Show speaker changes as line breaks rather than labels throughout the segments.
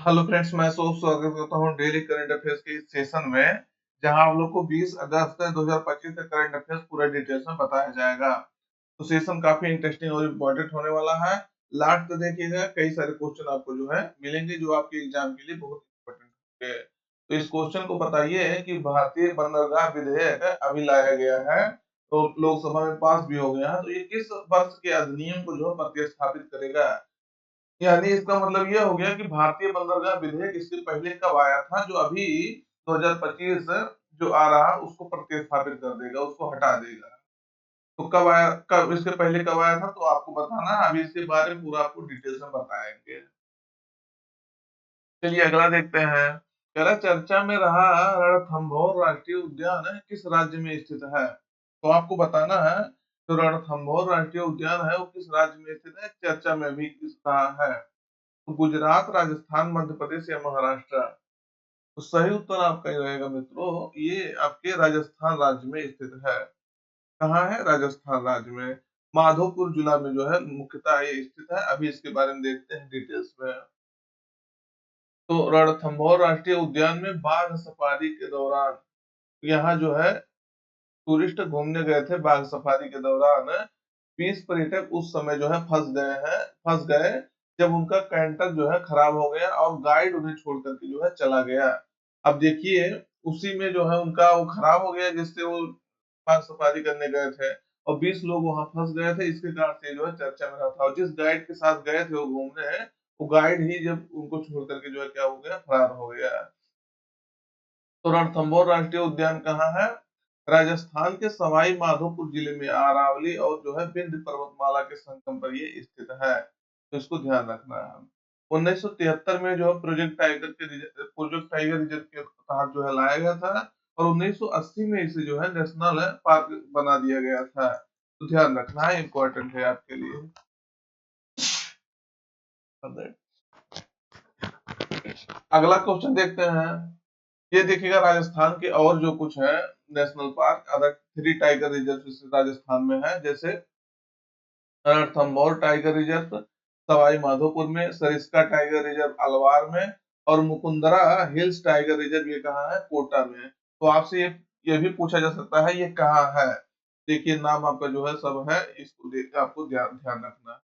Hello friends, मैं स्वागत करता हूँ डेली करंट अफेयर्स के इस सेशन में, जहां आप लोग को 20 अगस्त 2025 का करंट अफेयर्स पूरा डिटेल्स में बताया जाएगा। तो सेशन काफी इंटरेस्टिंग और इम्पोर्टेंट होने वाला है। लास्ट तक देखिएगा, कई सारे क्वेश्चन आपको जो है मिलेंगे जो आपके एग्जाम के लिए बहुत इंपॉर्टेंट होंगे। तो इस क्वेश्चन को बताइए कि भारतीय बंदरगाह विधेयक अभी लाया गया है, तो लोकसभा में पास भी हो गया है, तो ये किस वर्ष के अधिनियम को जो है प्रतिस्थापित करेगा। यानी इसका मतलब ये हो गया कि भारतीय बंदरगाह विधेयक इससे पहले कब आया था, जो अभी 2025 जो आ रहा है उसको प्रतिस्थापित कर देगा, उसको हटा देगा। तो कब आया, कब इसके पहले कब आया था, तो आपको बताना है। अभी इसके बारे में पूरा आपको डिटेल्स में बताएंगे। चलिए अगला देखते हैं। कह रहा है, चर्चा में रहा रणथंभौर राष्ट्रीय उद्यान किस राज्य में स्थित है। तो आपको बताना है जो रणथंभौर राष्ट्रीय उद्यान है वो किस राज्य में स्थित है, चर्चा में भी किस रहा है। तो गुजरात, राजस्थान, मध्य प्रदेश या महाराष्ट्र। तो सही उत्तर आपका ये रहेगा मित्रों, ये आपके राजस्थान राज्य में स्थित है। कहाँ है, राजस्थान राज्य में। माधोपुर जिला में जो है मुख्यतः ये स्थित है। अभी इसके बारे में देखते हैं डिटेल्स में। तो रणथंभौर राष्ट्रीय उद्यान में बाघ सफारी के दौरान, यहाँ जो है टूरिस्ट घूमने गए थे, बाघ सफारी के दौरान 20 पर्यटक उस समय जो है फंस गए जब उनका कैंटर जो है खराब हो गया और गाइड उन्हें छोड़ करके जो है चला गया। अब देखिए, उसी में जो है उनका वो खराब हो गया जिससे वो बाघ सफारी करने गए थे, और 20 लोग वहां फंस गए थे। इसके कारण से जो है चर्चा में रहा था, और जिस गाइड के साथ गए थे वो घूमने, वो गाइड ही जब उनको छोड़ करके जो है क्या हो गया, फरार हो गया। तो रणथंभौर राष्ट्रीय उद्यान कहाँ है, राजस्थान के सवाई माधोपुर जिले में अरावली और जो है विंध्य पर्वतमाला के संगम पर ये स्थित है। तो इसको ध्यान रखना है। 1973 में जो है प्रोजेक्ट टाइगर रिजर्व के तहत जो है लाया गया था, और 1980 में इसे जो है नेशनल पार्क बना दिया गया था। तो ध्यान रखना है, इंपॉर्टेंट है आपके लिए। अगला क्वेश्चन देखते हैं। ये देखिएगा, राजस्थान के और जो कुछ है national park, other 3 tiger reserve Rajasthan में है, जैसे रणथंभौर टाइगर रिजर्व सवाई माधोपुर में, सरिस्का टाइगर रिजर्व अलवार में, और मुकुंदरा हिल्स टाइगर रिजर्व ये कहाँ है, कोटा में। तो आपसे ये भी पूछा जा सकता है ये कहाँ है। देखिए नाम आपका जो है सब है, इसको देख आपको ध्यान ध्यान रखना है।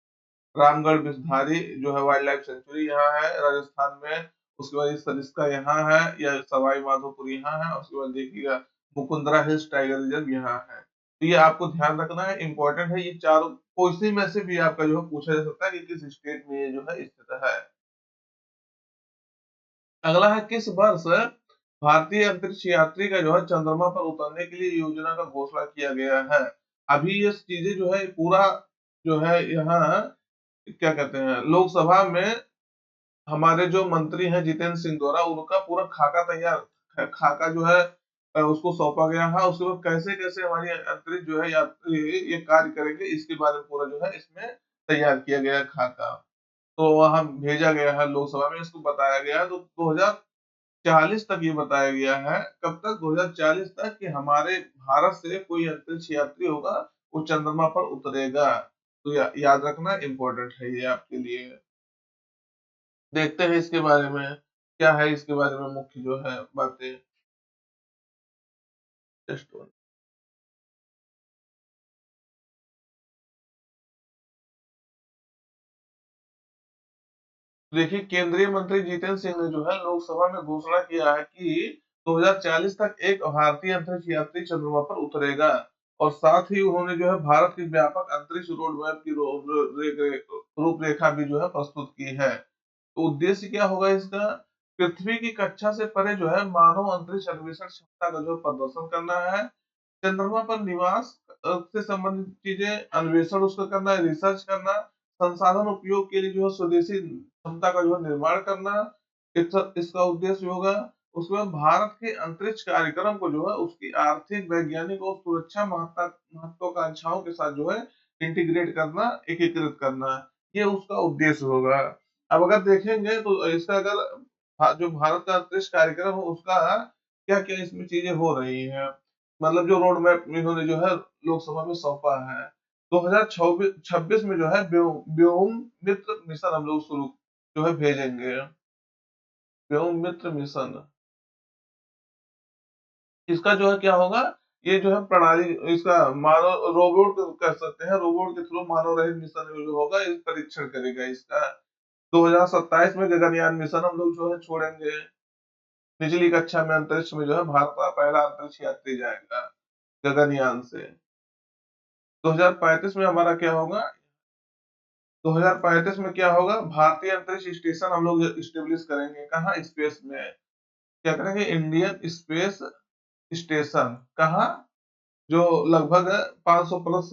रामगढ़ बिस्धारी जो है वाइल्ड लाइफ सेंचुरी यहाँ है राजस्थान में। उसके बाद ये सरिस्का यहाँ है, या सवाई माधोपुर यहाँ है। उसके बाद देखिएगा मुकुंदरा हिल्स टाइगर रिजर्व यहाँ है। तो ये आपको ध्यान रखना है, इंपॉर्टेंट है ये चारों। इसी में से भी आपका जो है पूछा जा सकता है कि किस स्टेट में ये जो है स्थित है। अगला है, किस वर्ष भारतीय अंतरिक्ष यात्री का जो है चंद्रमा पर उतरने के लिए योजना का घोषणा किया गया है। अभी ये चीजें जो है पूरा जो है यहाँ क्या कहते हैं, लोकसभा में हमारे जो मंत्री हैं जितेंद्र सिंह द्वारा उनका पूरा खाका तैयार, खाका जो है उसको सौंपा गया है। उसके बाद कैसे कैसे हमारी अंतरिक्ष जो है यात्री ये कार्य करेंगे, इसके बारे में पूरा जो है इसमें तैयार किया गया है खाका। तो वहां भेजा गया है लोकसभा में, इसको बताया गया है। तो 2040 तक ये बताया गया है, कब तक, 2040 तक, कि हमारे भारत से कोई अंतरिक्ष यात्री होगा वो चंद्रमा पर उतरेगा। तो याद रखना, इंपॉर्टेंट है ये आपके लिए। देखते हैं इसके बारे में क्या है, इसके बारे में मुख्य जो है बातें। Test one. देखिए, केंद्रीय मंत्री जितेंद्र सिंह ने जो है लोकसभा में घोषणा किया है कि 2040 तक एक भारतीय अंतरिक्ष यात्री चंद्रमा पर उतरेगा। और साथ ही उन्होंने जो है भारत की व्यापक अंतरिक्ष रोड मैप की रूपरेखा भी जो है प्रस्तुत की है। तो उद्देश्य क्या होगा इसका, पृथ्वी की कक्षा से परे जो है मानव अंतरिक्ष अन्वेषण क्षमता का जो प्रदर्शन करना है, चंद्रमा पर निवास से संबंधित चीजें अन्वेषण उसका करना है, रिसर्च करना, संसाधन उपयोग के लिए जो है स्वदेशी क्षमता का जो है निर्माण करना, इसका उद्देश्य होगा। उसके बाद भारत के अंतरिक्ष कार्यक्रम को जो है उसकी आर्थिक, वैज्ञानिक और सुरक्षा महत्वाकांक्षाओं के साथ जो है इंटीग्रेट करना, एकीकृत करना, ये उसका उद्देश्य होगा। अब अगर देखेंगे तो इसका अगर जो भारत का अंतरिक्ष कार्यक्रम है उसका क्या क्या इसमें चीजें हो रही हैं, मतलब जो रोड मैप इन्होंने जो है लोकसभा में सौंपा है। 2026 में जो है व्योम मित्र मिशन हम लोग शुरू जो है भेजेंगे। व्योम मित्र मिशन, इसका जो है क्या होगा, ये जो है प्रणाली इसका मानव रोबोट कह सकते हैं, रोबोट के थ्रू मानव रहित मिशन जो होगा इस परीक्षण करेगा इसका। 2027 में गगनयान मिशन हम लोग जो है छोड़ेंगे, निचली कक्षा में अंतरिक्ष में जो है भारत का पहला अंतरिक्ष यात्री जाएगा गगनयान से। 2035 में हमारा क्या होगा, 2035 में क्या होगा, भारतीय अंतरिक्ष स्टेशन हम लोग स्टेब्लिश करेंगे, कहाँ, स्पेस में। क्या करेंगे, इंडियन स्पेस स्टेशन, कहाँ, जो लगभग 500 प्लस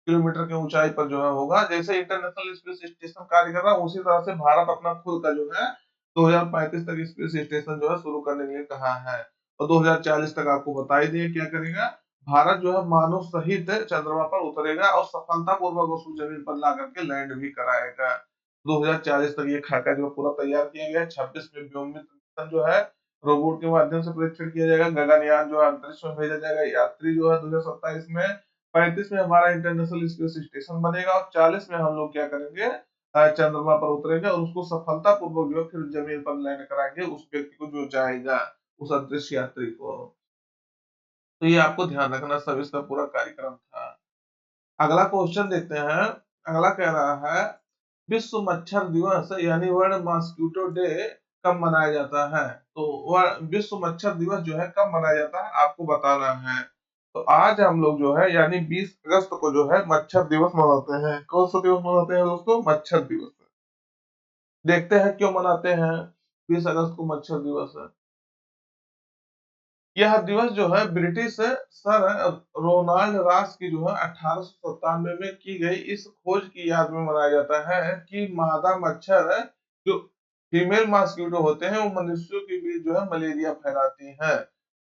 किलोमीटर की ऊंचाई पर जो है होगा। जैसे इंटरनेशनल स्पेस स्टेशन कार्य कर रहा है, उसी तरह से भारत अपना खुद का जो है 2035 तक स्पेस स्टेशन जो है शुरू करने के लिए कहा है। और 2040 तक आपको बता ही दिए क्या करेगा, भारत जो है मानव सहित चंद्रमा पर उतरेगा और सफलतापूर्वक उसको जमीन पर ला करके लैंड भी कराएगा। 2040 तक ये खाका जो पूरा तैयार किया गया है। 26 में व्योममित्र मिशन जो है रोबोट के माध्यम से परीक्षण किया जाएगा, गगनयान जो है अंतरिक्ष में भेजा जाएगा, यात्री जो है 2027 में। 35 में हमारा इंटरनेशनल स्पेस स्टेशन बनेगा और 40 में हम लोग क्या करेंगे, चंद्रमा पर उतरेंगे और उसको सफलतापूर्वक जो है फिर जमीन पर लैंड कराएंगे उस व्यक्ति को जो जाएगा, उस अंतरिक्ष यात्री को। तो ये आपको ध्यान रखना, सब इसका पूरा कार्यक्रम था। अगला क्वेश्चन देखते हैं। अगला कह रहा है विश्व मच्छर दिवस यानी वर्ल्ड मॉस्किटो डे कब मनाया जाता है। तो विश्व मच्छर दिवस जो है कब मनाया जाता है आपको बताना है। तो आज हम लोग जो है यानी 20 अगस्त को जो है मच्छर दिवस मनाते हैं। कौन सा दिवस मनाते हैं दोस्तों, मच्छर दिवस। देखते हैं क्यों मनाते हैं 20 अगस्त को मच्छर दिवस है। यह दिवस जो है ब्रिटिश सर रोनाल्ड रास की जो है 1897 में की गई इस खोज की याद में मनाया जाता है कि मादा मच्छर जो फीमेल मॉस्किटो होते हैं वो मनुष्यों के बीच जो है मलेरिया फैलाती हैं।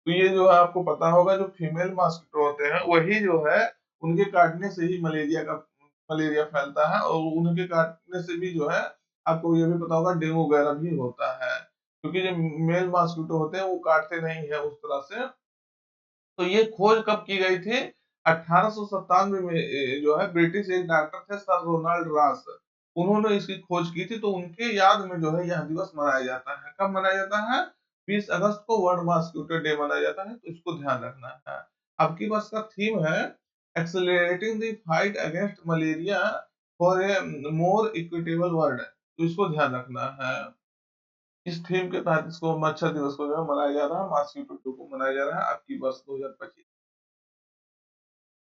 तो ये जो है आपको पता होगा, जो फीमेल मॉस्किटो होते हैं वही जो है उनके काटने से ही मलेरिया फैलता है, और उनके काटने से भी जो है आपको ये भी पता होगा डेंगू वगैरह भी होता है, क्योंकि जो मेल मॉस्किटो होते हैं वो काटते नहीं है उस तरह से। तो ये खोज कब की गई थी, 1897 में जो है ब्रिटिश एक डॉक्टर थे सर रोनाल्ड रास, उन्होंने इसकी खोज की थी। तो उनके याद में जो है यह दिवस मनाया जाता है। कब मनाया जाता है, 20 अगस्त को वर्ल्ड मॉस्किटो डे मनाया जाता है। तो इसको ध्यान रखना है। अब की बस का थीम है accelerating the fight against malaria for a more equitable world. तो इसको ध्यान रखना है। इस थीम के तहत इसको मच्छर दिवस को जो है मनाया जा रहा है, मॉस्किटो डे को मनाया जा रहा है आपकी वर्ष 2025।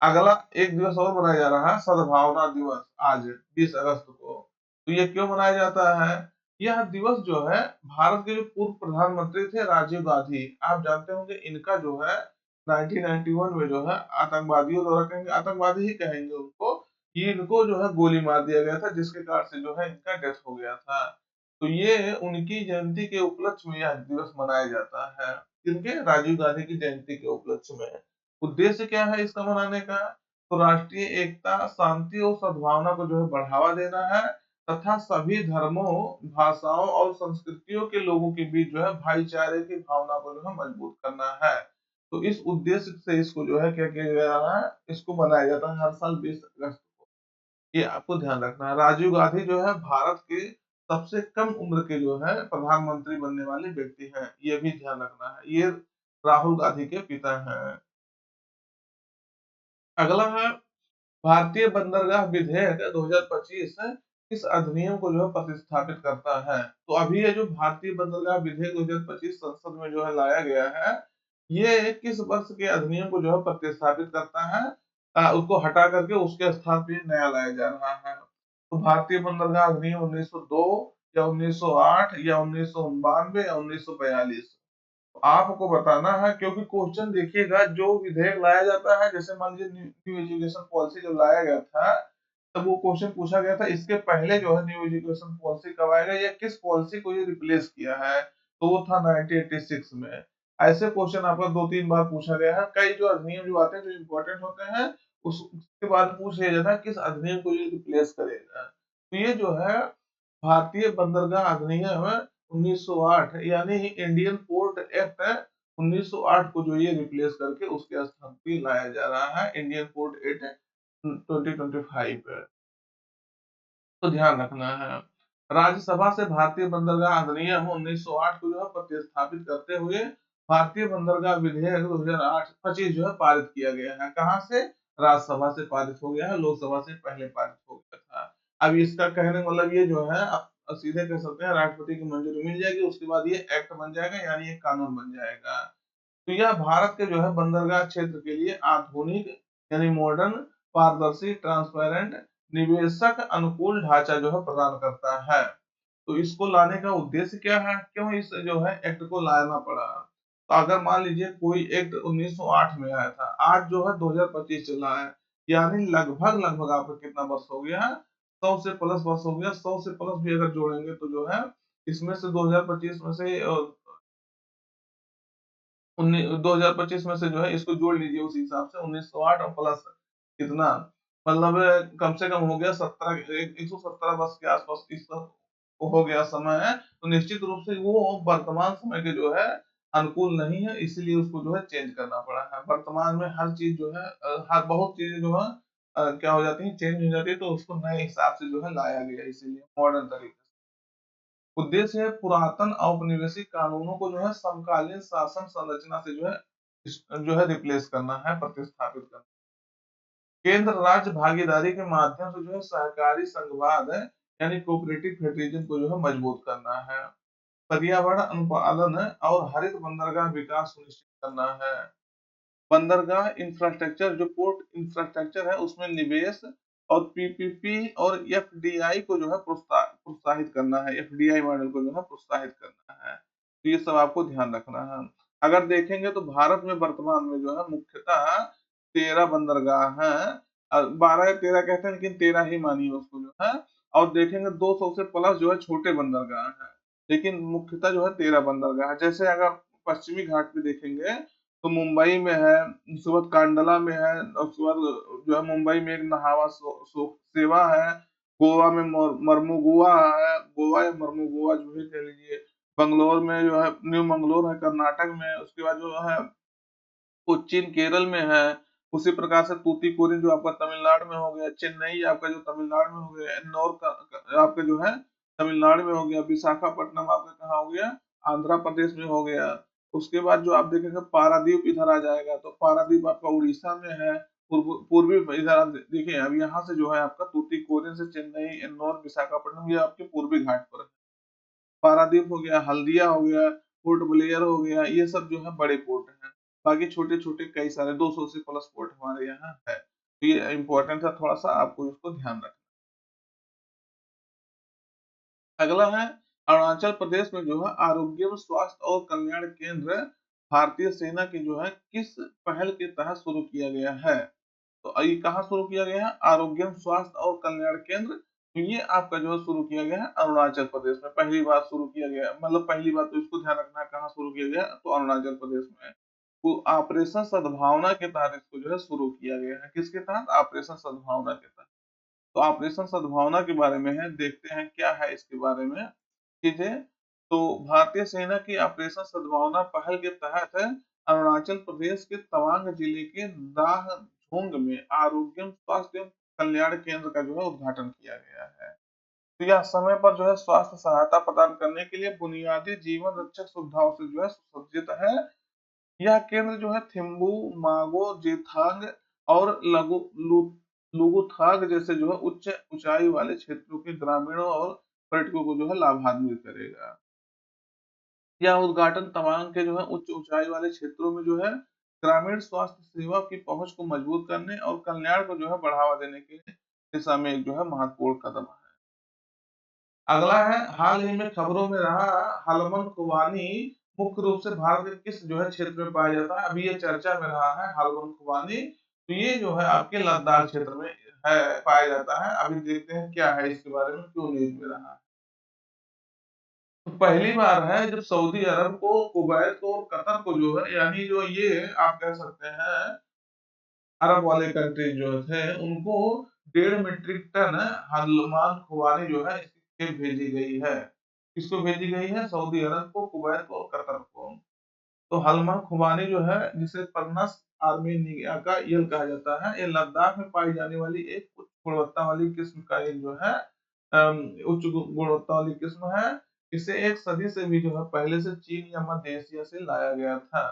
अगला एक दिवस और मनाया जा रहा है सद्भावना दिवस, आज 20 अगस्त को। तो ये क्यों मनाया जाता है, यह दिवस जो है भारत के जो पूर्व प्रधानमंत्री थे राजीव गांधी, आप जानते होंगे इनका जो है 1991 में जो है आतंकवादियों द्वारा, कहेंगे आतंकवादी ही कहेंगे उनको, ये इनको जो है गोली मार दिया गया था, जिसके कारण से जो है इनका डेथ हो गया था। तो ये उनकी जयंती के उपलक्ष्य में यह दिवस मनाया जाता है, किनके, राजीव गांधी की जयंती के उपलक्ष्य में। उद्देश्य क्या है इसका मनाने का, तो राष्ट्रीय एकता, शांति और सद्भावना को जो है बढ़ावा देना है, तथा सभी धर्मों, भाषाओं और संस्कृतियों के लोगों के बीच जो है भाईचारे की भावना को जो है मजबूत करना है। तो इस उद्देश्य से इसको जो है क्या किया जा रहा है, इसको मनाया जाता है हर साल 20 अगस्त को। ये आपको ध्यान रखना है। राजीव गांधी जो है भारत के सबसे कम उम्र के जो है प्रधानमंत्री बनने वाले व्यक्ति हैं, ये भी ध्यान रखना है। ये राहुल गांधी के पिता हैं। अगला है भारतीय बंदरगाह विधेयक 2025 इस अधिनियम को जो है प्रतिस्थापित करता है। तो अभी ये जो भारतीय बंदरगाह विधेयक 2025 संसद में जो है लाया गया है, ये किस वर्ष के अधिनियम को जो है प्रतिस्थापित करता है, उसको हटा करके उसके स्थान पे नया लाया जा रहा है। तो भारतीय बंदरगाह अधिनियम 1902 या 1908 या 1992 या 1942 आपको बताना है, क्योंकि क्वेश्चन देखिएगा जो विधेयक लाया जाता है, जैसे मान लीजिए न्यू एजुकेशन पॉलिसी जब लाया गया था, तब वो क्वेश्चन पूछा गया था इसके पहले जो है न्यू एजुकेशन पॉलिसी कब आएगा या किस पॉलिसी को ये रिप्लेस किया है, तो वो था 1986 में। ऐसे क्वेश्चन आपका 2-3 बार पूछा गया है। कई जो अधिनियम जो आते हैं जो इम्पोर्टेंट होते हैं उसके बाद पूछ लिया जाता है किस अधिनियम को ये रिप्लेस करेगा। तो ये जो है भारतीय बंदरगाह अधिनियम 1908 यानी इंडियन पोर्ट एक्ट 1908 को जो ये रिप्लेस करके उसके स्थान पे लाया जा रहा है इंडियन पोर्ट एक्ट 2025 पे। तो ध्यान रखना है। राज्यसभा से भारतीय बंदरगाह अधिनियम 1908 को जो है प्रतिस्थापित करते हुए भारतीय बंदरगाह विधेयक 2008-25 जो है पारित किया गया है। कहाँ से? राज्यसभा से पारित हो गया है, लोकसभा से पहले पारित हो गया था। अब इसका कहने का मतलब ये जो है आप सीधे कह सकते हैं राष्ट्रपति की मंजूरी मिल जाएगी, उसके बाद ये एक्ट बन जाएगा, यानी ये कानून बन जाएगा। तो यह भारत के जो है बंदरगाह क्षेत्र के लिए आधुनिक यानी मॉडर्न, पारदर्शी, ट्रांसपेरेंट, निवेशक अनुकूल ढांचा जो है प्रदान करता है। तो इसको लाने का उद्देश्य क्या है? क्यों इस जो है एक्ट को लाना पड़ा? तो अगर मान लीजिए कोई एक्ट 1908 में आया था, आज जो है 2025 चल रहा है, यानी लगभग लगभग आपका कितना वर्ष हो गया है? 100 से प्लस वर्ष हो गया। 100 से प्लस भी अगर जोड़ेंगे तो जो है इसमें से 2025 में से 2025 में से जो है इसको जोड़ लीजिए, उस हिसाब से 1908 और प्लस कितना, मतलब कम से कम हो गया 117 वर्ष के आसपास इस हो गया समय है। तो निश्चित रूप से वो वर्तमान समय के जो है अनुकूल नहीं है, इसीलिए उसको जो है चेंज करना पड़ा है। वर्तमान में हर चीज जो है हर बहुत चीजें जो है क्या हो जाती है, चेंज हो जाती है, तो उसको नए हिसाब से जो है लाया गया, इसीलिए मॉडर्न तरीके से। उद्देश्य है पुरातन औपनिवेशिक कानूनों को जो है समकालीन शासन संरचना से जो है जो है रिप्लेस करना है, प्रतिस्थापित करना। केंद्र राज्य भागीदारी के माध्यम से जो है सहकारी संघवाद है यानी कोऑपरेटिव फेडरलिज्म को जो है मजबूत करना है। पर्यावरण अनुपालन और हरित बंदरगाह विकास सुनिश्चित करना है। बंदरगाह इंफ्रास्ट्रक्चर जो पोर्ट इंफ्रास्ट्रक्चर है उसमें निवेश और पीपीपी और एफडीआई को जो है प्रोत्साहित करना है, एफडीआई मॉडल को जो है प्रोत्साहित करना है। तो ये सब आपको ध्यान रखना है। अगर देखेंगे तो भारत में वर्तमान में जो है मुख्यतः 13 बंदरगाह हैं, 12 या 13 कहते हैं लेकिन 13 ही मानिए उसको जो है। और देखेंगे 200 से प्लस जो है छोटे बंदरगाह हैं, लेकिन मुख्यतः जो है 13 बंदरगाह है। जैसे अगर पश्चिमी घाट पे देखेंगे तो मुंबई में है, उसके बाद कांडला में है, और उसके बाद जो है मुंबई में एक नहावा सेवा है, गोवा में मर्मुगुआ है, गोवा या मर्मुगुआ जो भी कह लीजिए, बंगलोर में जो है न्यू मंगलोर है कर्नाटक में, उसके बाद जो है कोच्चिन केरल में है, उसी प्रकार से तूतीकोरिन जो आपका तमिलनाडु में हो गया, चेन्नई आपका जो तमिलनाडु में हो गया, एन्नौर आपका जो है तमिलनाडु में हो गया, विशाखापट्टनम आपका कहाँ हो गया, आंध्र प्रदेश में हो गया। उसके बाद जो आप देखेंगे पारादीप इधर आ जाएगा, तो पारादीप आपका उड़ीसा में है। पूर्वी इधर आप देखिए, अब यहाँ से जो है आपका तूतीकोरिन से चेन्नई, एन्नौर, विशाखापट्टनम, ये आपके पूर्वी घाट पर है। पारादीप हो गया, हल्दिया हो गया, पोर्ट ब्लेयर हो गया, ये सब जो है बड़े पोर्ट हैं। बाकी छोटे-छोटे कई सारे 200 से प्लस पोर्ट हमारे यहाँ है। तो ये इम्पोर्टेंट है, थोड़ा-सा आपको इसको ध्यान रखना। अगला है अरुणाचल प्रदेश में जो है आरोग्य व स्वास्थ्य और कल्याण केंद्र भारतीय सेना की जो है किस पहल के तहत शुरू किया गया है? तो ये कहाँ शुरू किया गया है? आरोग्य स्वास्थ्य और कल्याण केंद्र। तो ये आपका जो है शुरू किया गया है अरुणाचल प्रदेश में, पहली बार शुरू किया गया है। मतलब पहली बात तो इसको ध्यान रखना है, कहाँ शुरू किया गया है? तो अरुणाचल प्रदेश में। तो ऑपरेशन सद्भावना के तहत इसको जो है शुरू किया गया है। किसके तहत? ऑपरेशन सद्भावना के तहत। तो ऑपरेशन सद्भावना के बारे में है, देखते हैं क्या है इसके बारे में चीजें। तो भारतीय सेना की ऑपरेशन सद्भावना पहल के तहत अरुणाचल प्रदेश के तवांग जिले के दाह झोंग में आरोग्य स्वास्थ्य एवं कल्याण केंद्र का जो है उद्घाटन किया गया है। तो यह समय पर जो है स्वास्थ्य सहायता प्रदान करने के लिए बुनियादी जीवन रक्षक सुविधाओं से जो है सुसज्जित है। यह केंद्र जो है थिम्बू, मागो, जेथांग और लुगुथाग जैसे जो है उच्च ऊंचाई वाले क्षेत्रों के ग्रामीणों और पर्यटकों को जो है लाभान्वित करेगा। यह उद्घाटन तवांग के जो है उच्च ऊंचाई वाले क्षेत्रों में जो है ग्रामीण स्वास्थ्य सेवा की पहुंच को मजबूत करने और कल्याण को जो है बढ़ावा देने की दिशा में एक जो है महत्वपूर्ण कदम है। अगला है हाल ही में खबरों में रहा हलमन खुबानी मुख्य रूप से भारत के किस जो है क्षेत्र में पाया जाता है? अभी ये चर्चा में रहा है हलमन खुबानी। तो ये जो है आपके लद्दाख क्षेत्र में है, पाया जाता है। अभी देखते हैं क्या है इसके बारे में, क्यों न्यूज में रहा है। तो पहली बार है जब सऊदी अरब को, कुवैत को और कतर को जो है, यानी जो ये आप कह सकते हैं अरब वाले कंट्री जो थे, उनको 1.5 मीट्रिक टन हल्मान खुबानी जो है इसकी भेजी गई है। किसको भेजी गई है? सऊदी अरब को, कुवैत को और कतर को। तो हल्मान खुबानी जो है, जिसे परनस आर्मेनिया का ईल कहा जाता है, ये लद्दाख में पाई जाने वाली एक उच्च गुणवत्ता वाली किस्म का एक जो है उच्च गुणवत्ता वाली किस्म है। इसे एक सदी से भी जो है पहले से चीन या मध्य एशिया से लाया गया था।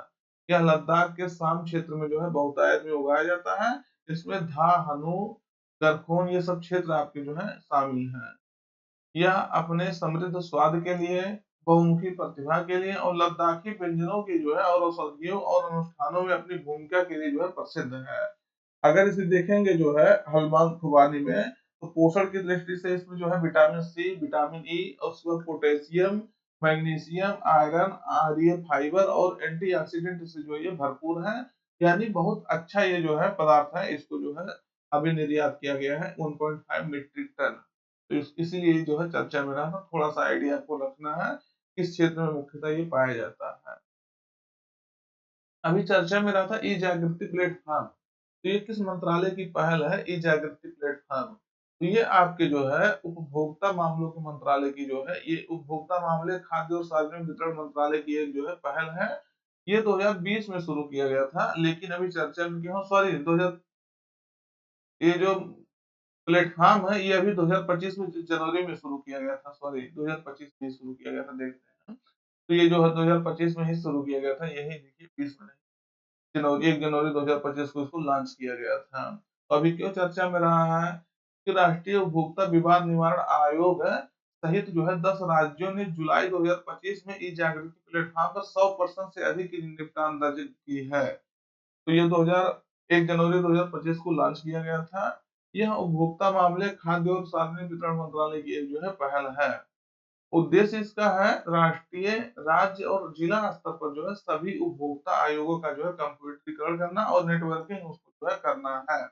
यह लद्दाख के शाम क्षेत्र में जो है बहुतायत में उगाया जाता है। इसमें धा, हनु, गरखोन ये सब क्षेत्र आपके जो है शामिल हैं। यह अपने समृद्ध स्वाद के लिए, बहुमुखी प्रतिभा के लिए और लद्दाखी व्यंजनों की जो है और औषधियों और अनुष्ठानों में अपनी भूमिका के लिए जो है प्रसिद्ध है। अगर इसे देखेंगे जो है हल्द्वानी खुबानी में, तो पोषण की दृष्टि से इसमें जो है विटामिन सी, विटामिन ई और उसके बाद पोटेशियम, मैग्नीशियम, आयरन, आर्य फाइबर और एंटीऑक्सीडेंट से जो ये भरपूर है। यानी बहुत अच्छा ये जो है पदार्थ है। इसको जो है अभी निर्यात किया गया है 1.5 मीट्रिक टन। तो इसीलिए जो है चर्चा में रहा, थोड़ा सा आइडिया आपको रखना है किस क्षेत्र में मुख्यतः ये पाया जाता है। अभी चर्चा में रहा था ई जागृति प्लेटफॉर्म। तो ये किस मंत्रालय की पहल है, ई जागृति प्लेटफॉर्म? तो ये आपके जो है उपभोक्ता मामलों के मंत्रालय की जो है, ये उपभोक्ता मामले, खाद्य और सार्वजनिक वितरण मंत्रालय की एक जो है पहल है। ये 2020 में शुरू किया गया था, लेकिन अभी चर्चा में क्यों, सॉरी 2000, ये जो प्लेटफॉर्म है ये अभी 2025 में जनवरी में शुरू किया गया था, सॉरी 2025 में शुरू किया गया था, देखते हैं। तो ये जो है 2025 में ही शुरू किया गया था, यही देखिए 20 में, जनवरी 1 जनवरी 2025 को इसको लॉन्च किया गया था। तो अभी क्यों चर्चा में रहा है कि राष्ट्रीय उपभोक्ता विवाद निवारण आयोग सहित जो है 10 राज्यों ने जुलाई 2025 में ई जागृति प्लेटफॉर्म पर 100% से अधिक की निपटान दर्ज की है। तो ये 1 जनवरी 2025 को लॉन्च किया गया था। यह उपभोक्ता मामले, खाद्य और सार्वजनिक वितरण मंत्रालय की एक जो है पहल है। उद्देश्य इसका है राष्ट्रीय, राज्य और जिला स्तर पर जो है सभी उपभोक्ता आयोगों का जो है कंप्यूटरीकरण करना और नेटवर्किंग उसको जो है करना है।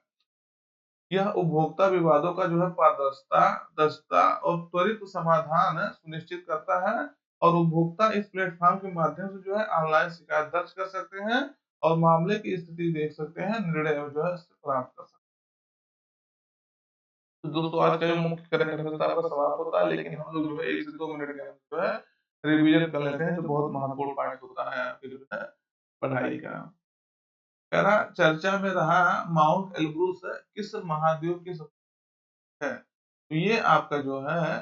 यह उपभोक्ता विवादों का जो है पारदर्शिता, दक्षता और त्वरित समाधान सुनिश्चित करता है। और उपभोक्ता इस प्लेटफॉर्म के माध्यम से जो है ऑनलाइन शिकायत दर्ज कर सकते हैं और मामले की स्थिति देख सकते हैं, निर्णय जो है प्राप्त कर सकते हैं। तो दोस्तों आज का जो मुख्य करंट अफेयर्स था आपका समाप्त होता है, लेकिन हम लोग जो है 1 से 2 मिनट के अंदर जो है रिवीजन कर लेते हैं, जो बहुत महत्वपूर्ण पार्ट होता है आपके जो है पढ़ाई का। पहला चर्चा में रहा, माउंट एल्ब्रूस किस महाद्वीप की है? तो ये आपका जो है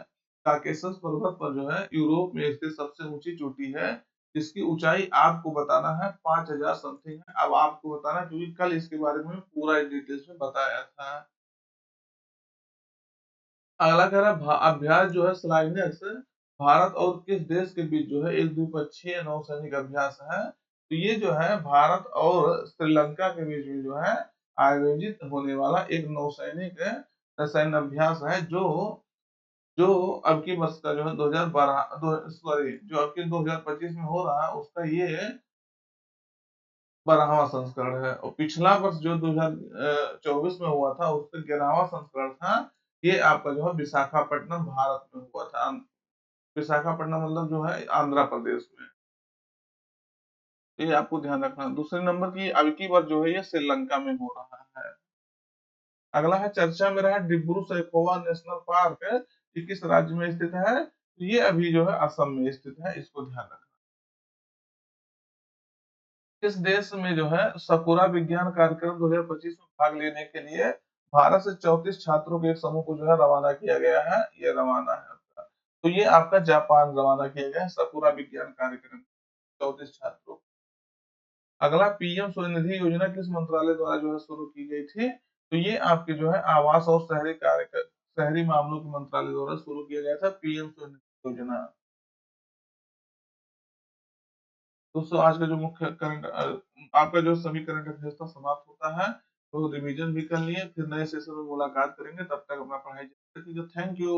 काकेशस पर्वत पर जो है यूरोप में स्थित सबसे ऊंची चोटी है। इसकी ऊंचाई आपको बताना है 5000 समथिंग है। अब आपको बताना है, क्योंकि कल इसके बारे में पूरा डिटेल्स में बताया था। अगला कह रहा है अभ्यास जो है स्लाइनेक्स भारत और किस देश के बीच जो है एक द्विपक्षीय नौसैनिक अभ्यास है? तो ये जो है भारत और श्रीलंका के बीच में जो है आयोजित होने वाला एक नौसैनिक सैन्य अभ्यास है, जो अब की वर्ष का जो है 2012 सॉरी जो अब के 2025 में हो रहा है, उसका ये 12वां संस्करण है। और पिछला वर्ष जो 2024 में हुआ था, उसका 11वां संस्करण था। ये आपका जो है विशाखापट्टनम भारत में हुआ था। विशाखापट्टनम मतलब जो है आंध्र प्रदेश में। ये आपको ध्यान रखना। दूसरे नंबर की अब की बार जो है ये श्रीलंका में हो रहा है। अगला है चर्चा में रहा डिब्रू सैखोवा नेशनल पार्क, ये किस राज्य में स्थित है? तो ये अभी जो है असम में स्थित है, इसको ध्यान रखना। इस देश में जो है सकुरा विज्ञान कार्यक्रम 2025 में भाग लेने के लिए भारत से 34 छात्रों के एक समूह को जो है रवाना किया गया है। ये रवाना है आपका, तो ये आपका जापान रवाना किया गया है सकुरा विज्ञान कार्यक्रम, 34 छात्रों। अगला पीएम स्वनिधि योजना किस मंत्रालय द्वारा जो है शुरू की गई थी? तो ये आपके जो है आवास और शहरी मामलों के मंत्रालय द्वारा शुरू किया गया था पीएम स्वनिधि योजना। दोस्तों आज का जो मुख्य करंट आपका जो सभी करंट अफेयर्स था समाप्त होता है। तो रिवीजन भी कर लिए, फिर नए सेशन में मुलाकात करेंगे, तब तक अपना पढ़ाई जारी रखिएगा। Thank you.